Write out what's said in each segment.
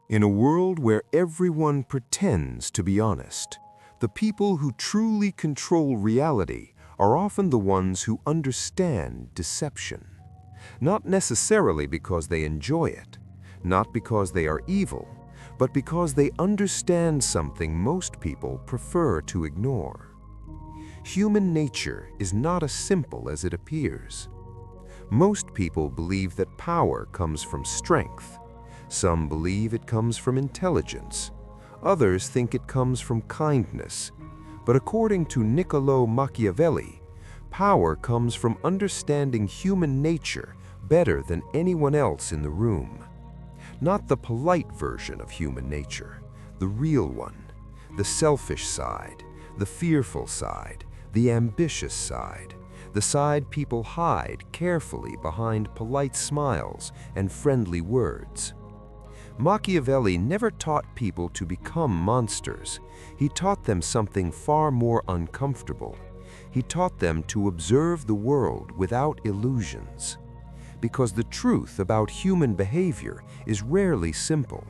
In a world where everyone pretends to be honest, the people who truly control reality are often the ones who understand deception. Not necessarily because they enjoy it, not because they are evil, but because they understand something most people prefer to ignore. Human nature is not as simple as it appears. Most people believe that power comes from strength. Some believe it comes from intelligence. Others think it comes from kindness. But according to Niccolò Machiavelli, power comes from understanding human nature better than anyone else in the room. Not the polite version of human nature, the real one, the selfish side, the fearful side, the ambitious side, the side people hide carefully behind polite smiles and friendly words. Machiavelli never taught people to become monsters. He taught them something far more uncomfortable. He taught them to observe the world without illusions. Because the truth about human behavior is rarely simple.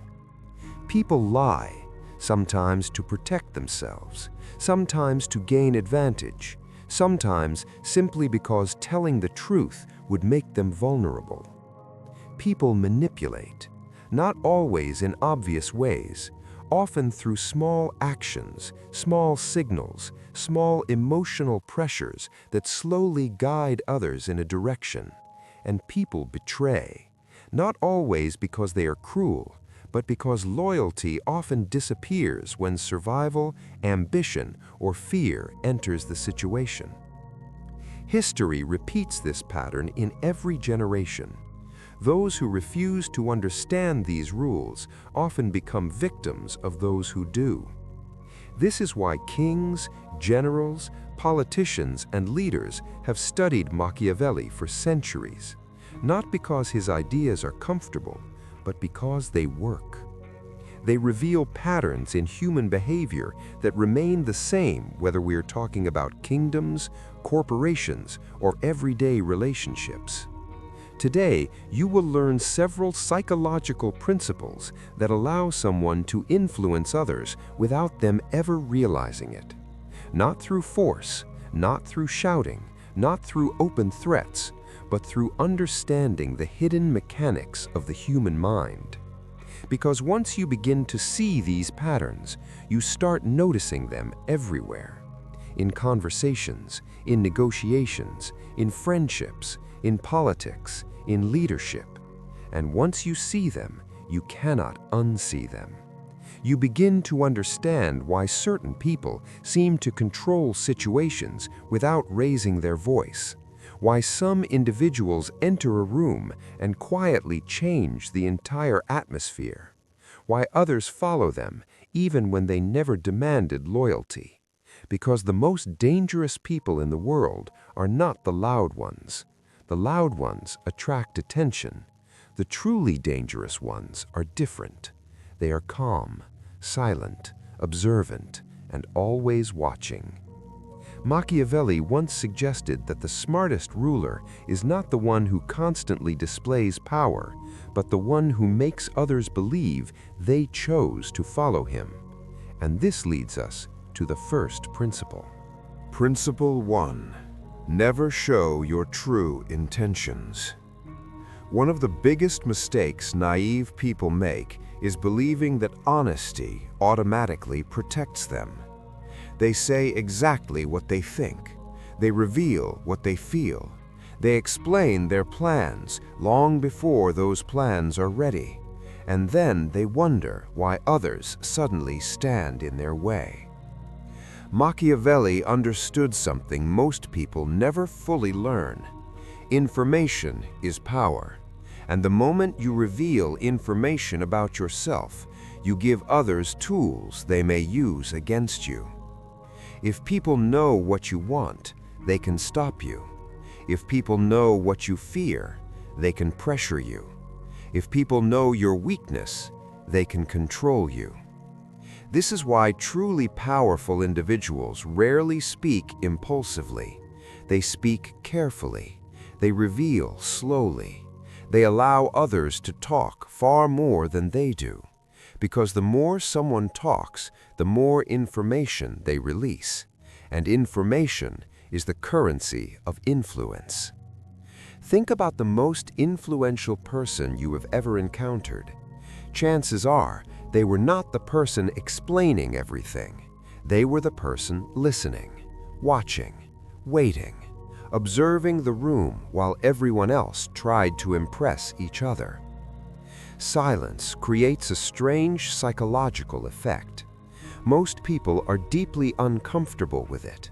People lie, sometimes to protect themselves, sometimes to gain advantage, sometimes simply because telling the truth would make them vulnerable. People manipulate, not always in obvious ways, often through small actions, small signals, small emotional pressures that slowly guide others in a direction. And people betray, not always because they are cruel, but because loyalty often disappears when survival, ambition, or fear enters the situation. History repeats this pattern in every generation. Those who refuse to understand these rules often become victims of those who do. This is why kings, generals, politicians, and leaders have studied Machiavelli for centuries, not because his ideas are comfortable, but because they work. They reveal patterns in human behavior that remain the same whether we are talking about kingdoms, corporations, or everyday relationships. Today, you will learn several psychological principles that allow someone to influence others without them ever realizing it. Not through force, not through shouting, not through open threats, but through understanding the hidden mechanics of the human mind. Because once you begin to see these patterns, you start noticing them everywhere. In conversations, in negotiations, in friendships, in politics, in leadership. And once you see them, you cannot unsee them. You begin to understand why certain people seem to control situations without raising their voice, why some individuals enter a room and quietly change the entire atmosphere, why others follow them even when they never demanded loyalty. Because the most dangerous people in the world are not the loud ones. The loud ones attract attention. The truly dangerous ones are different. They are calm, silent, observant, and always watching. Machiavelli once suggested that the smartest ruler is not the one who constantly displays power, but the one who makes others believe they chose to follow him. And this leads us to the first principle. Principle 1. Never show your true intentions. One of the biggest mistakes naive people make is believing that honesty automatically protects them. They say exactly what they think. They reveal what they feel. They explain their plans long before those plans are ready. And then they wonder why others suddenly stand in their way. Machiavelli understood something most people never fully learn. Information is power, and the moment you reveal information about yourself, you give others tools they may use against you. If people know what you want, they can stop you. If people know what you fear, they can pressure you. If people know your weakness, they can control you. This is why truly powerful individuals rarely speak impulsively. They speak carefully. They reveal slowly. They allow others to talk far more than they do. because the more someone talks, the more information they release, and information is the currency of influence. Think about the most influential person you have ever encountered. Chances are they were not the person explaining everything. They were the person listening, watching, waiting, observing the room while everyone else tried to impress each other. Silence creates a strange psychological effect. Most people are deeply uncomfortable with it.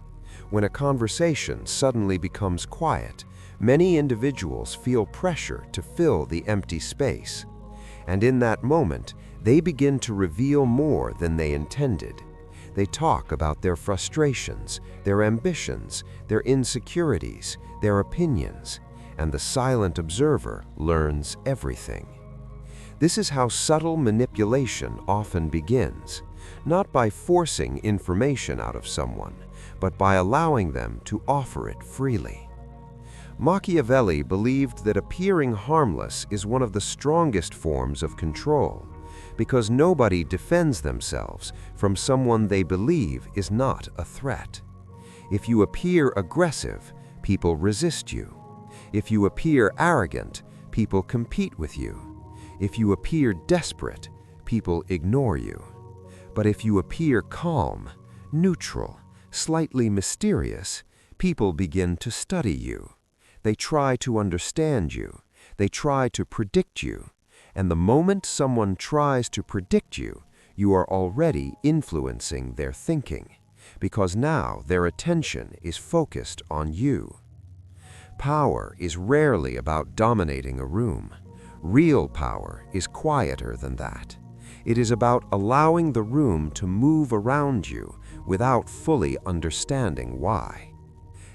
When a conversation suddenly becomes quiet, many individuals feel pressure to fill the empty space. And in that moment, they begin to reveal more than they intended. They talk about their frustrations, their ambitions, their insecurities, their opinions, and the silent observer learns everything. This is how subtle manipulation often begins, not by forcing information out of someone, but by allowing them to offer it freely. Machiavelli believed that appearing harmless is one of the strongest forms of control, because nobody defends themselves from someone they believe is not a threat. If you appear aggressive, people resist you. If you appear arrogant, people compete with you. If you appear desperate, people ignore you. But if you appear calm, neutral, slightly mysterious, people begin to study you. They try to understand you. They try to predict you. And the moment someone tries to predict you, you are already influencing their thinking, because now their attention is focused on you. Power is rarely about dominating a room. Real power is quieter than that. It is about allowing the room to move around you without fully understanding why.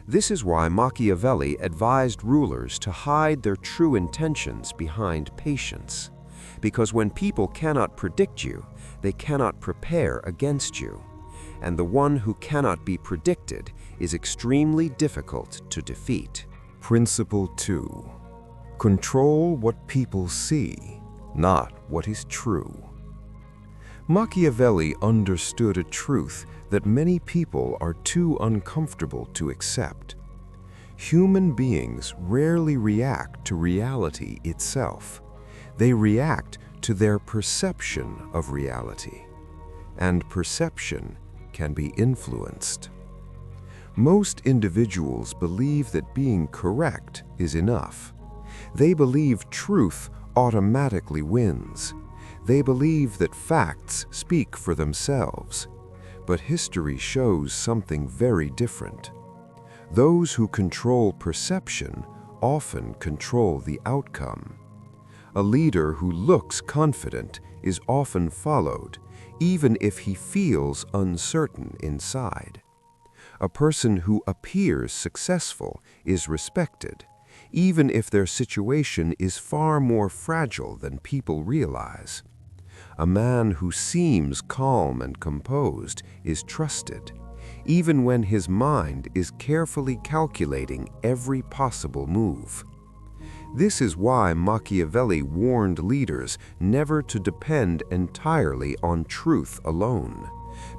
This is why Machiavelli advised rulers to hide their true intentions behind patience. Because when people cannot predict you, they cannot prepare against you. And the one who cannot be predicted is extremely difficult to defeat. Principle 2. Control what people see, not what is true. Machiavelli understood a truth that many people are too uncomfortable to accept. Human beings rarely react to reality itself. They react to their perception of reality, and perception can be influenced. Most individuals believe that being correct is enough. They believe truth automatically wins. They believe that facts speak for themselves. But history shows something very different. Those who control perception often control the outcome. A leader who looks confident is often followed, even if he feels uncertain inside. A person who appears successful is respected, even if their situation is far more fragile than people realize. A man who seems calm and composed is trusted, even when his mind is carefully calculating every possible move. This is why Machiavelli warned leaders never to depend entirely on truth alone,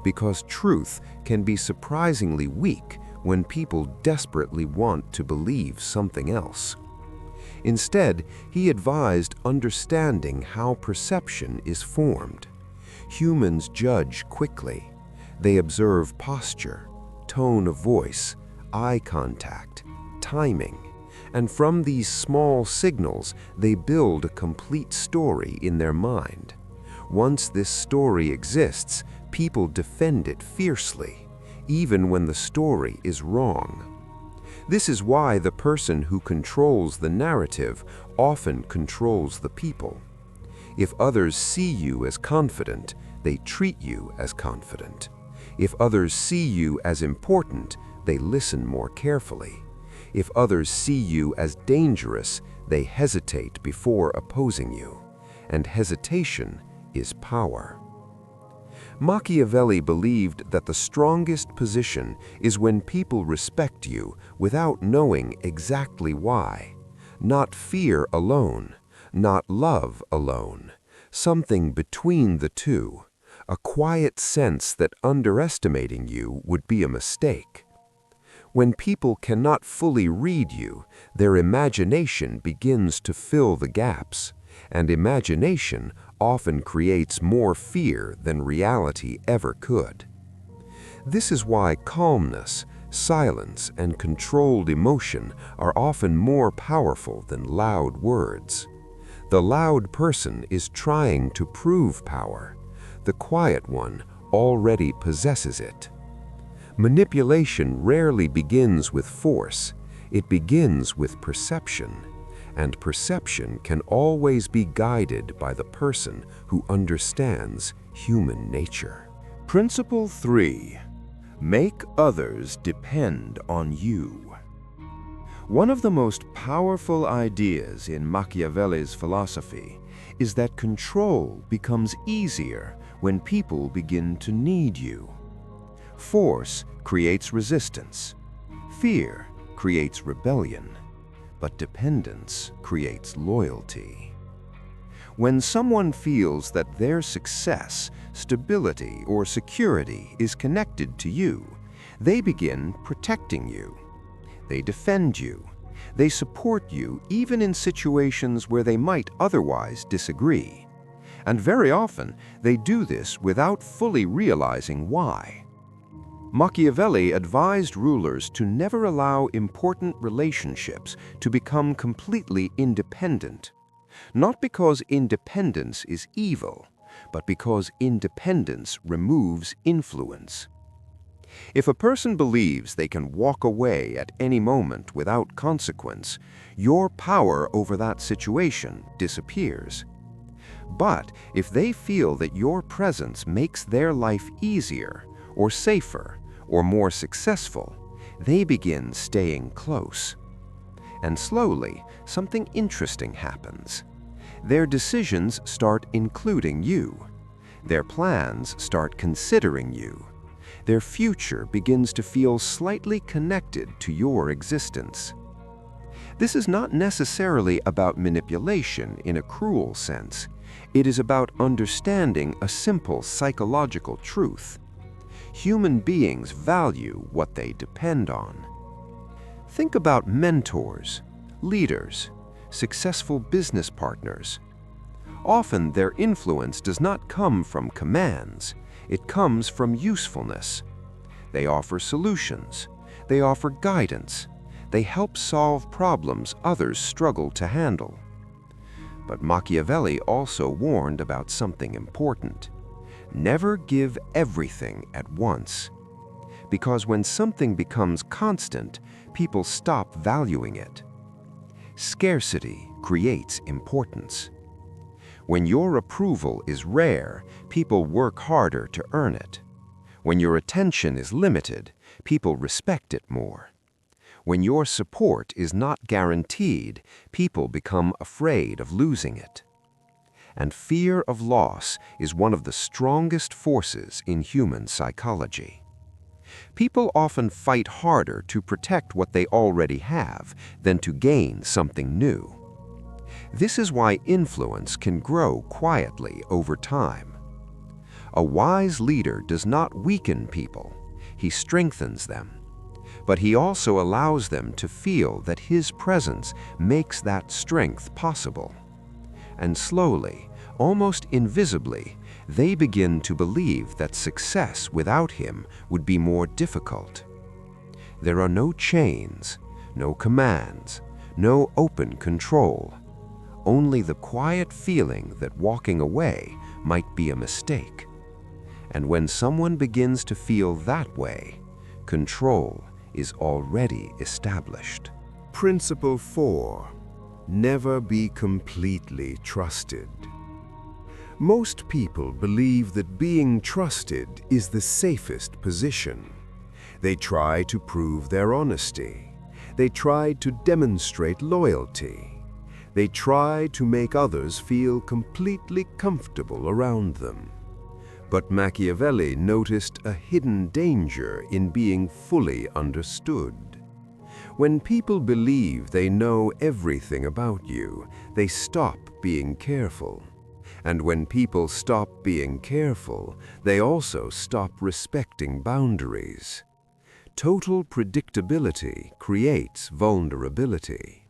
because truth can be surprisingly weak when people desperately want to believe something else. Instead, he advised understanding how perception is formed. Humans judge quickly. They observe posture, tone of voice, eye contact, timing, and from these small signals, they build a complete story in their mind. Once this story exists, people defend it fiercely, even when the story is wrong. This is why the person who controls the narrative often controls the people. If others see you as confident, they treat you as confident. If others see you as important, they listen more carefully. If others see you as dangerous, they hesitate before opposing you. And hesitation is power. Machiavelli believed that the strongest position is when people respect you without knowing exactly why. Not fear alone, not love alone, something between the two, a quiet sense that underestimating you would be a mistake. When people cannot fully read you, their imagination begins to fill the gaps, and imagination often creates more fear than reality ever could. This is why calmness, silence, and controlled emotion are often more powerful than loud words. The loud person is trying to prove power. The quiet one already possesses it. Manipulation rarely begins with force. It begins with perception, and perception can always be guided by the person who understands human nature. Principle 3. Make others depend on you. One of the most powerful ideas in Machiavelli's philosophy is that control becomes easier when people begin to need you. Force creates resistance. Fear creates rebellion. But dependence creates loyalty. When someone feels that their success, stability, or security is connected to you, they begin protecting you. They defend you. They support you even in situations where they might otherwise disagree. And very often, they do this without fully realizing why. Machiavelli advised rulers to never allow important relationships to become completely independent, not because independence is evil, but because independence removes influence. If a person believes they can walk away at any moment without consequence, your power over that situation disappears. But if they feel that your presence makes their life easier, or safer, or more successful, they begin staying close. And slowly, something interesting happens. Their decisions start including you. Their plans start considering you. Their future begins to feel slightly connected to your existence. This is not necessarily about manipulation in a cruel sense. It is about understanding a simple psychological truth. Human beings value what they depend on. Think about mentors, leaders, successful business partners. Often their influence does not come from commands, it comes from usefulness. They offer solutions, they offer guidance, they help solve problems others struggle to handle. But Machiavelli also warned about something important. Never give everything at once. Because when something becomes constant, people stop valuing it. Scarcity creates importance. When your approval is rare, people work harder to earn it. When your attention is limited, people respect it more. When your support is not guaranteed, people become afraid of losing it. And fear of loss is one of the strongest forces in human psychology. People often fight harder to protect what they already have than to gain something new. This is why influence can grow quietly over time. A wise leader does not weaken people, he strengthens them. But he also allows them to feel that his presence makes that strength possible. And slowly, almost invisibly, they begin to believe that success without him would be more difficult. There are no chains, no commands, no open control, only the quiet feeling that walking away might be a mistake. And when someone begins to feel that way, control is already established. Principle 4. Never be completely trusted. Most people believe that being trusted is the safest position. They try to prove their honesty. They try to demonstrate loyalty. They try to make others feel completely comfortable around them. But Machiavelli noticed a hidden danger in being fully understood. When people believe they know everything about you, they stop being careful. And when people stop being careful, they also stop respecting boundaries. Total predictability creates vulnerability.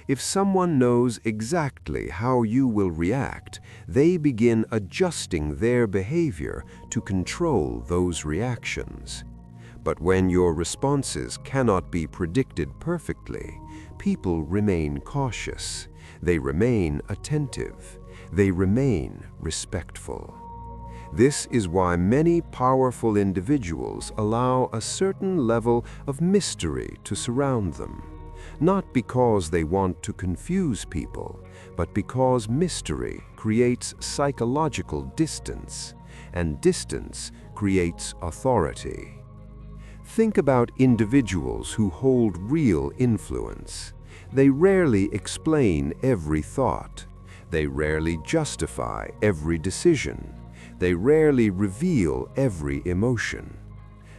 If someone knows exactly how you will react, they begin adjusting their behavior to control those reactions. But when your responses cannot be predicted perfectly, people remain cautious, they remain attentive, they remain respectful. This is why many powerful individuals allow a certain level of mystery to surround them, not because they want to confuse people, but because mystery creates psychological distance, and distance creates authority. Think about individuals who hold real influence. They rarely explain every thought. They rarely justify every decision. They rarely reveal every emotion.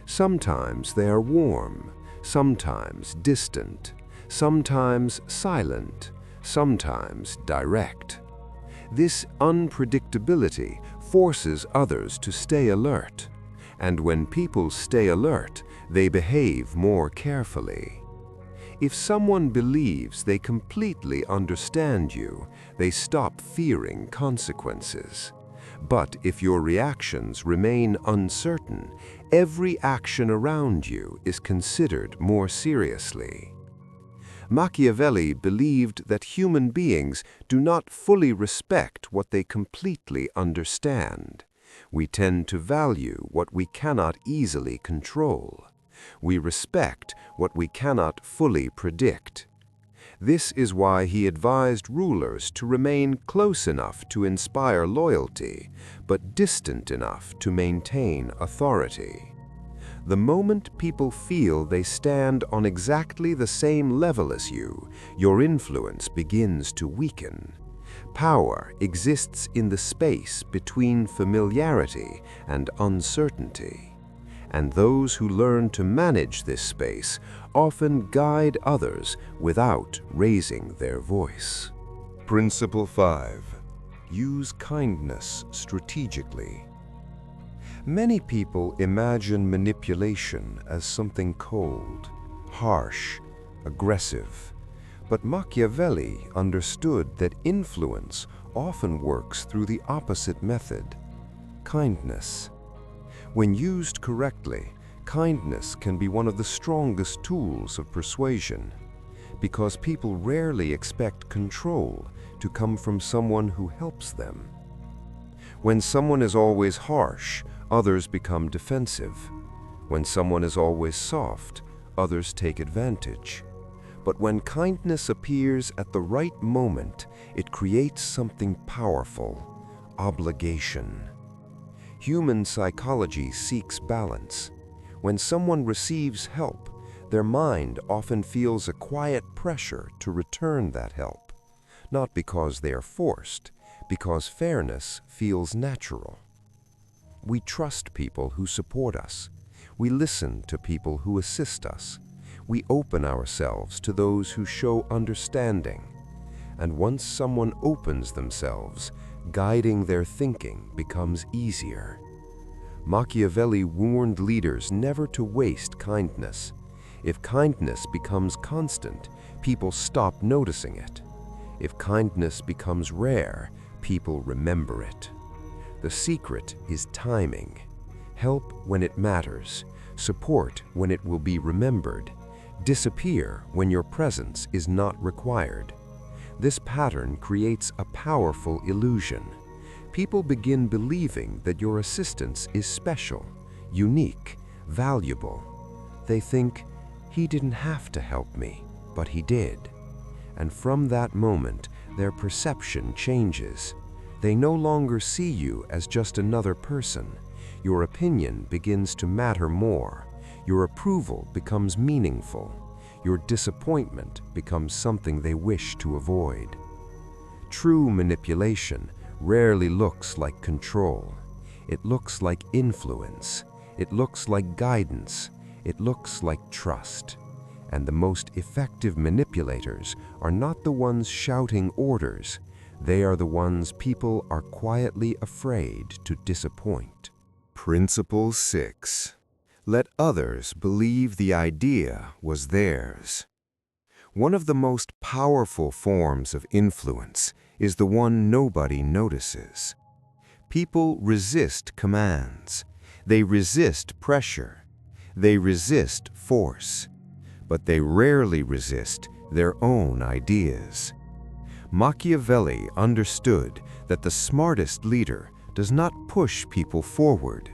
Sometimes they are warm, sometimes distant, sometimes silent, sometimes direct. This unpredictability forces others to stay alert, and when people stay alert, they behave more carefully. If someone believes they completely understand you, they stop fearing consequences. But if your reactions remain uncertain, every action around you is considered more seriously. Machiavelli believed that human beings do not fully respect what they completely understand. We tend to value what we cannot easily control. We respect what we cannot fully predict. This is why he advised rulers to remain close enough to inspire loyalty, but distant enough to maintain authority. The moment people feel they stand on exactly the same level as you, your influence begins to weaken. Power exists in the space between familiarity and uncertainty. And those who learn to manage this space often guide others without raising their voice. Principle 5. Use kindness strategically. Many people imagine manipulation as something cold, harsh, aggressive. But Machiavelli understood that influence often works through the opposite method, kindness. When used correctly, kindness can be one of the strongest tools of persuasion, because people rarely expect control to come from someone who helps them. When someone is always harsh, others become defensive. When someone is always soft, others take advantage. But when kindness appears at the right moment, it creates something powerful: obligation. Human psychology seeks balance. When someone receives help, their mind often feels a quiet pressure to return that help, not because they are forced, because fairness feels natural. We trust people who support us. We listen to people who assist us. We open ourselves to those who show understanding. And once someone opens themselves, guiding their thinking becomes easier. Machiavelli warned leaders never to waste kindness. If kindness becomes constant, people stop noticing it. If kindness becomes rare, people remember it. The secret is timing. Help when it matters, support when it will be remembered, disappear when your presence is not required. This pattern creates a powerful illusion. People begin believing that your assistance is special, unique, valuable. They think, "He didn't have to help me, but he did." And from that moment, their perception changes. They no longer see you as just another person. Your opinion begins to matter more. Your approval becomes meaningful. Your disappointment becomes something they wish to avoid. True manipulation rarely looks like control. It looks like influence. It looks like guidance. It looks like trust. And the most effective manipulators are not the ones shouting orders. They are the ones people are quietly afraid to disappoint. Principle 6. Let others believe the idea was theirs. One of the most powerful forms of influence is the one nobody notices. People resist commands. They resist pressure. They resist force. But they rarely resist their own ideas. Machiavelli understood that the smartest leader does not push people forward.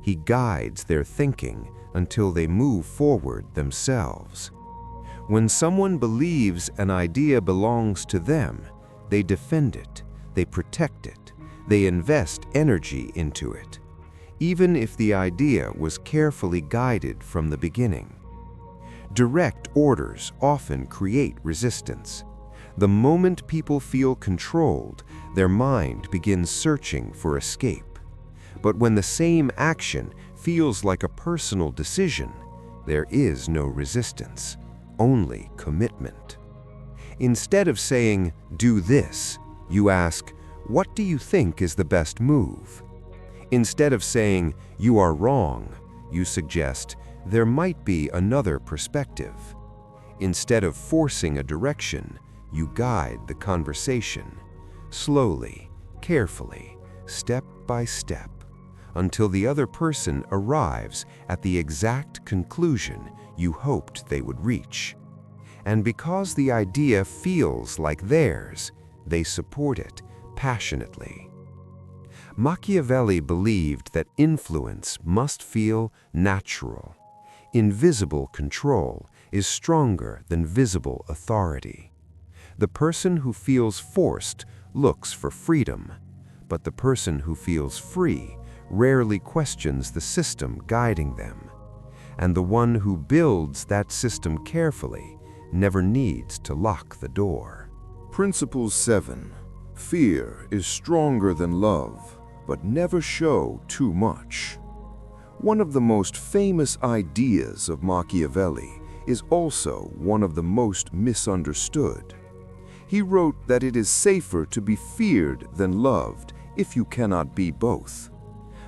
He guides their thinking until they move forward themselves. When someone believes an idea belongs to them, they defend it, they protect it, they invest energy into it, even if the idea was carefully guided from the beginning. Direct orders often create resistance. The moment people feel controlled, their mind begins searching for escape. But when the same action feels like a personal decision, there is no resistance, only commitment. Instead of saying, "Do this," you ask, "What do you think is the best move?" Instead of saying, "You are wrong," you suggest, "There might be another perspective." Instead of forcing a direction, you guide the conversation, slowly, carefully, step by step, until the other person arrives at the exact conclusion you hoped they would reach. And because the idea feels like theirs, they support it passionately. Machiavelli believed that influence must feel natural. Invisible control is stronger than visible authority. The person who feels forced looks for freedom, but the person who feels free rarely questions the system guiding them. And the one who builds that system carefully never needs to lock the door. Principle 7. Fear is stronger than love, but never show too much. One of the most famous ideas of Machiavelli is also one of the most misunderstood. He wrote that it is safer to be feared than loved if you cannot be both.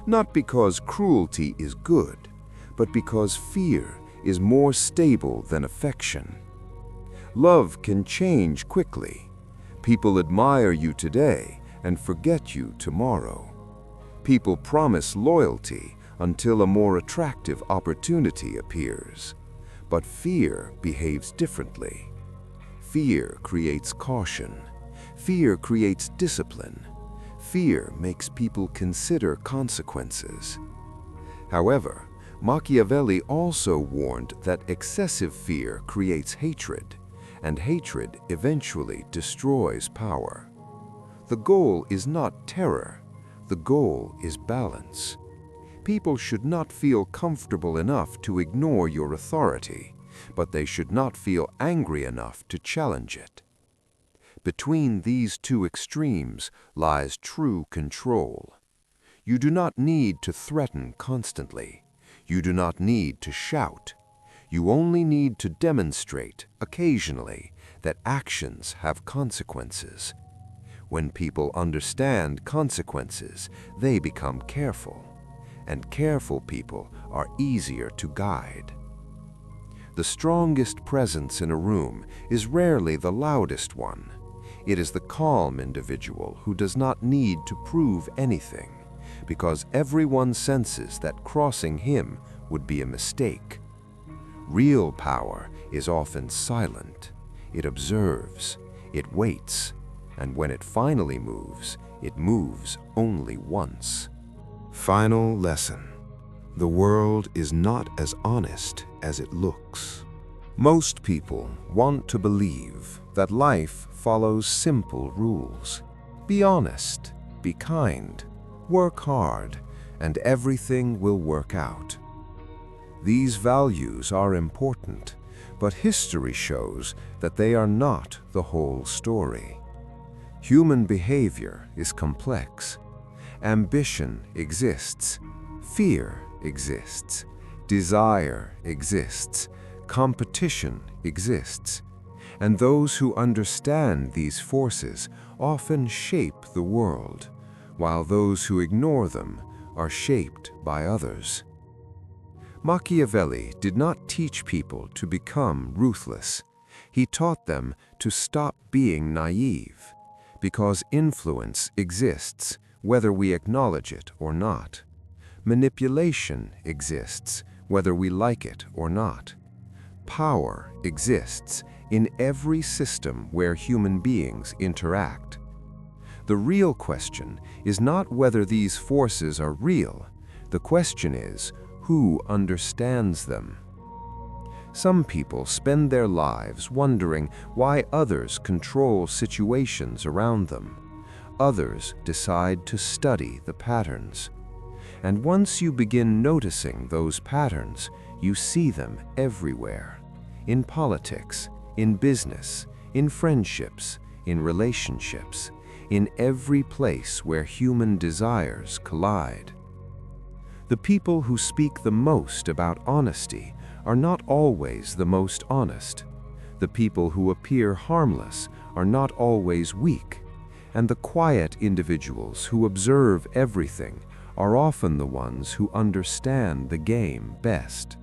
Not because cruelty is good, but because fear is more stable than affection. Love can change quickly. People admire you today and forget you tomorrow. People promise loyalty until a more attractive opportunity appears. But fear behaves differently. Fear creates caution. Fear creates discipline. Fear makes people consider consequences. However, Machiavelli also warned that excessive fear creates hatred, and hatred eventually destroys power. The goal is not terror. The goal is balance. People should not feel comfortable enough to ignore your authority, but they should not feel angry enough to challenge it. Between these two extremes lies true control. You do not need to threaten constantly. You do not need to shout. You only need to demonstrate, occasionally, that actions have consequences. When people understand consequences, they become careful, and careful people are easier to guide. The strongest presence in a room is rarely the loudest one. It is the calm individual who does not need to prove anything, because everyone senses that crossing him would be a mistake. Real power is often silent. It observes, it waits, and when it finally moves, it moves only once. Final lesson. The world is not as honest as it looks. Most people want to believe that life follows simple rules. Be honest, be kind, work hard, and everything will work out. These values are important, but history shows that they are not the whole story. Human behavior is complex. Ambition exists. Fear exists. Desire exists. Competition exists. And those who understand these forces often shape the world, while those who ignore them are shaped by others. Machiavelli did not teach people to become ruthless. He taught them to stop being naive, because influence exists whether we acknowledge it or not. Manipulation exists whether we like it or not. Power exists in every system where human beings interact. The real question is not whether these forces are real. The question is, who understands them? Some people spend their lives wondering why others control situations around them. Others decide to study the patterns. And once you begin noticing those patterns, you see them everywhere. In politics, in business, in friendships, in relationships, in every place where human desires collide. The people who speak the most about honesty are not always the most honest. The people who appear harmless are not always weak. And the quiet individuals who observe everything are often the ones who understand the game best.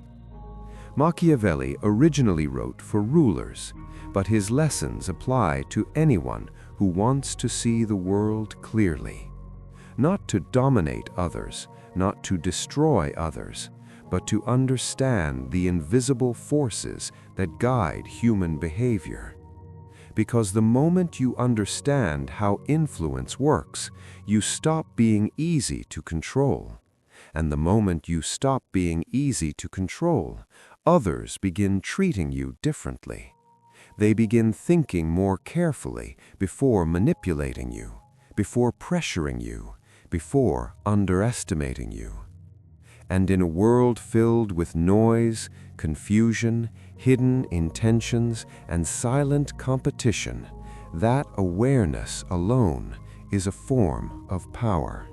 Machiavelli originally wrote for rulers, but his lessons apply to anyone who wants to see the world clearly. Not to dominate others, not to destroy others, but to understand the invisible forces that guide human behavior. Because the moment you understand how influence works, you stop being easy to control. And the moment you stop being easy to control, others begin treating you differently. They begin thinking more carefully before manipulating you, before pressuring you, before underestimating you. And in a world filled with noise, confusion, hidden intentions, and silent competition, that awareness alone is a form of power.